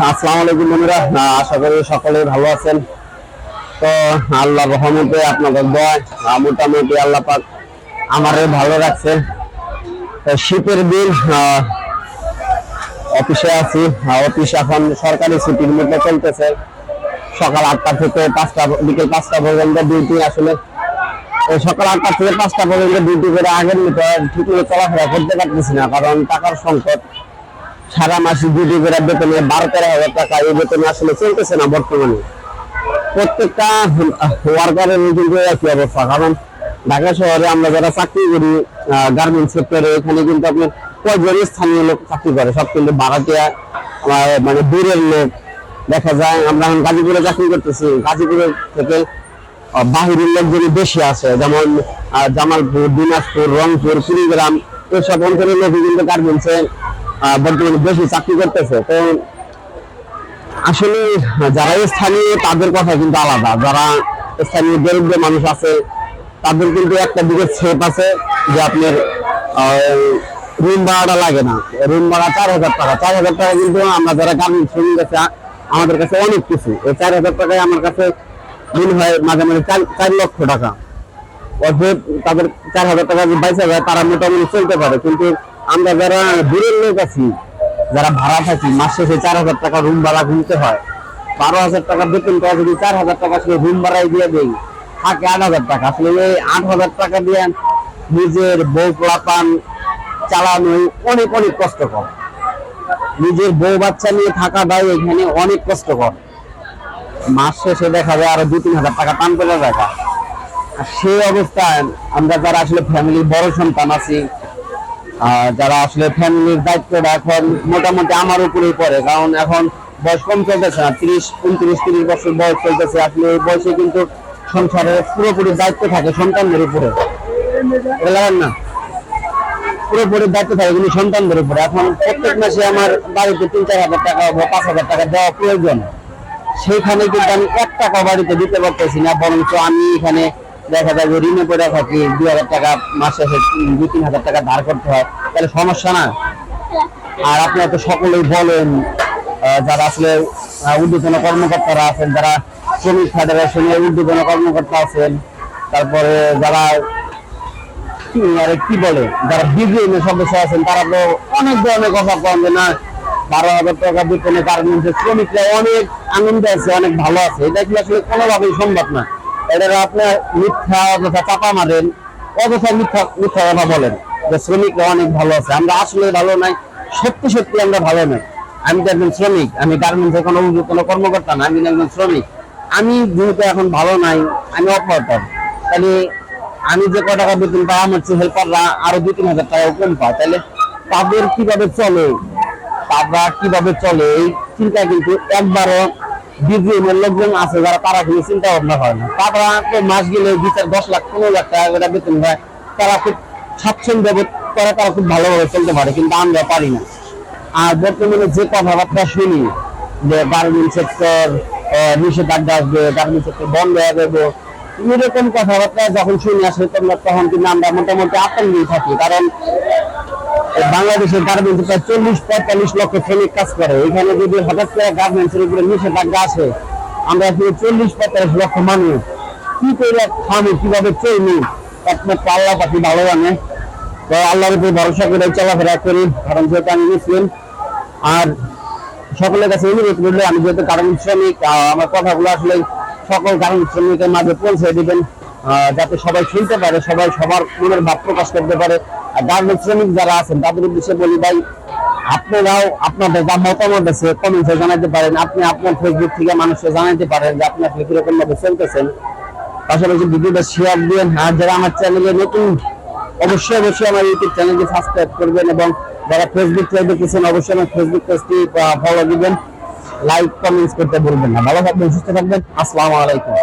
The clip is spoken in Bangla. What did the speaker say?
আসসালামু আলাইকুম বন্ধুরা, আশা করি সকলেই ভালো আছেন। তো আল্লাহর রহমতে আপনাদের দোয়ায় মোটামুটি আল্লাহ পাক আমারে ভালো রাখছে। তো শীতের দিন অফিসে আছি। অফিস এখন সরকারি ছুটির মধ্যে চলতেছে। সকাল 8টা থেকে 5টা, বিকেল 5টা পর্যন্ত ডিউটি। আসলে সকাল 8টা থেকে 5টা পর্যন্ত ডিউটি করে আগের মতো ঠিক মতো চলাফেরা করতে পারতেছি না, কারণ টাকার সংকট। সারা মাসে ডিউটি করে বেতনে 12-13 হাজার টাকা, এই বেতনে আসলে চলতেছে না বর্তমানে। প্রত্যেকটা ওয়ার্কারের কিন্তু একই অবস্থা, কারণ ঢাকা শহরে আমরা যারা চাকরি করি গার্মেন্টস সেক্টরে, এখানে কিন্তু আপনার কয়েকজন স্থানীয় লোক চাকরি করে, সব কিন্তু ভাড়াটিয়া মানে দূরের লোক। দেখা যায় আমরা এখন গাজীপুরে চাকরি করতেছি, গাজীপুরের থেকে বাহিরের লোকজন বেশি আছে, যেমন জামালপুর, দিনাজপুর, রংপুর, কুড়িগ্রাম, এসব অঞ্চলের লোক কিন্তু গার্মেন্টসে বর্তমানে বেশি চাকরি করতেছে। তো আসলে যারা স্থানীয় তাদের কথা কিন্তু আলাদা। যারা স্থানীয় দরিদ্র মানুষ আছে তাদের কিন্তু একটা দিকে সেফ আছে যে আপনার রুম ভাড়াটা লাগে না। রুম ভাড়া 4,000 টাকা। 4,000 টাকা কিন্তু আমরা যারা গার্মেন্টস শ্রমিক আছে আমাদের কাছে অনেক কিছু। এই 4,000 টাকায় আমার কাছে দিন হয় মাঝে মাঝে 4 লক্ষ টাকা। অর্থাৎ তাদের 4,000 টাকা যে বাইসা যায় তারা মোটামুটি চলতে পারে। কিন্তু আমরা যারা দূরের লোক আছি, যারা ভাড়া থাকি, মাস শেষে 4,000 টাকা রুম ভাড়া গুনতে হয়। 12,000 টাকা বেতন পাওয়া, যদি 4,000 টাকা আসলে রুম ভাড়ায় দিয়ে দেই, থাকে 8,000 টাকা। আসলে এই 8,000 টাকা দিয়ে নিজের বউ পোলাপান চালানো অনেক অনেক কষ্টকর। নিজের বউ বাচ্চা নিয়ে থাকাটাই এখানে অনেক কষ্টকর। মাস শেষে দেখা যায় আরো 2-3 হাজার টাকা টান পেলে দেখা। আর সেই অবস্থায় আমরা যারা আসলে ফ্যামিলির বড় সন্তান আছি, যারা আসলে ফ্যামিলির দায়িত্বটা এখন মোটামুটি আমার উপরেই পড়ে, কারণ এখন বয়স কম চলতেছে না, 29-30 বছর বয়স চলতেছে। আসলে এই বয়সে কিন্তু সংসারের পুরোপুরি দায়িত্ব থাকে সন্তানদের উপরে, না পুরোপুরি দায়িত্ব থাকে কিন্তু সন্তানদের উপরে। এখন প্রত্যেক মাসে আমার বাড়িতে 3-4 হাজার টাকা বা 5 হাজার টাকা দেওয়া প্রয়োজন। সেইখানে কিন্তু আমি 1 টাকা বাড়িতে দিতে পারতেছি না, বরঞ্চ আমি এখানে দেখা যায় যে ঋণে পড়ে থাকি। 2,000 টাকা মাসে 2-3 হাজার টাকা ধার করতে হয়, তাহলে সমস্যা না? আর আপনারা তো সকলেই বলেন, যারা আসলে ঊর্ধ্বতন কর্মকর্তারা আছেন, যারা শ্রমিক ফেডারেশনের ঊর্ধ্বতন কর্মকর্তা আছেন, তারপরে যারা কি বলে যারা বিজিএম সদস্য আছেন, তারা তো অনেক ধরনের কথা কন যে না 12,000 টাকা বেতনে গার্মেন্টসের শ্রমিকরা অনেক আনন্দ আছে, অনেক ভালো আছে। এটা কি আসলে কোনোভাবেই সম্ভব না। এটা আপনার মিথ্যা অযথা চাপা মারেন, অযথা মিথ্যা মিথ্যা কথা বলেন যে শ্রমিকরা অনেক ভালো আছে। আমরা আসলে ভালো নাই, সত্যি সত্যি আমরা ভালো নাই। আমি তো একজন শ্রমিক, আমি গার্মেন্টসের কোনো ঊর্ধ্বতন কর্মকর্তা না, আমি একজন শ্রমিক। আমি যেহেতু এখন ভালো নাই, আমি অপারেটর, তাহলে আমি যে ক টাকা বেতন পাই আমার চেয়ে হেল্পাররা আরো 2-3 হাজার টাকা কম পায়, তাহলে তাদের কিভাবে চলে, তারা কিভাবে চলে এই চিন্তা কিন্তু একবারও বিজিএমের লোকজন আছে যারা, তারা কিন্তু চিন্তা ভাবনা করে না। তারা তো মাস গেলে 2-4-10 লাখ 15 লাখ টাকা করে বেতন পায়, তারা খুব স্বাচ্ছন্দ্য বোধ করে, তারা খুব ভালোভাবে চলতে পারে, কিন্তু আমরা পারি না। আর বর্তমানে যে কথাবার্তা শুনি যে গার্মেন্টস সেক্টর নিষেধাজ্ঞা আসবে, গার্মেন্টস সেক্টর বন্ধ হয়ে যাবে, এরকম কথাবার্তা যখন শুনি আসলে তখন কিন্তু আমরা মোটামুটি আতঙ্কে থাকি। কারণ বাংলাদেশের গার্মেন্টস প্রায় 40-45 লক্ষ শ্রমিক কাজ করে। এখানে যদি হঠাৎ করে গার্মেন্টসের উপরে নিষেধাজ্ঞা আসে, আমরা 40-45 লক্ষ মানুষ কি করে খাবো, কিভাবে চলবো, একমাত্র আল্লাহ পাখি ভালো জানে। তো আল্লাহর উপর ভরসা করে চলাফেরা করি, কারণ যেহেতু আমি মুসলিম। আর সকলের কাছে অনুরোধ করলে, আমি যেহেতু গার্মেন্টস শ্রমিক, আমার কথাগুলো আসলে সকল গার্মেন্টস শ্রমিকের মাঝে পৌঁছে দিবেন, যাতে সবাই শুনতে পারে, সবাই সবার মনের ভাব প্রকাশ করতে পারে। আর গার্মেন্টস শ্রমিক যারা আছেন তাদের উদ্দেশ্যে বলি, ভাই আপনারাও আপনাদের যা মতামত আছে কমেন্টে জানাতে পারেন। আপনি আপনার ফেসবুক থেকে মানুষকে জানাতে পারেন যে আপনি আসলে কিরকম ভাবে চলতেছেন। পাশাপাশি ভিডিওটা শেয়ার দিবেন। আর যারা আমার চ্যানেলে নতুন, অবশ্যই আমার ইউটিউব চ্যানেলটি সাবস্ক্রাইব করবেন, এবং যারা ফেসবুক থেকে দেখতেছেন অবশ্যই আমার ফেসবুক পেজটি ফলো দিবেন, লাইক কমেন্টস করতে ভুলবেন না। ভালো থাকবেন, সুস্থ থাকবেন। আসসালামু আলাইকুম।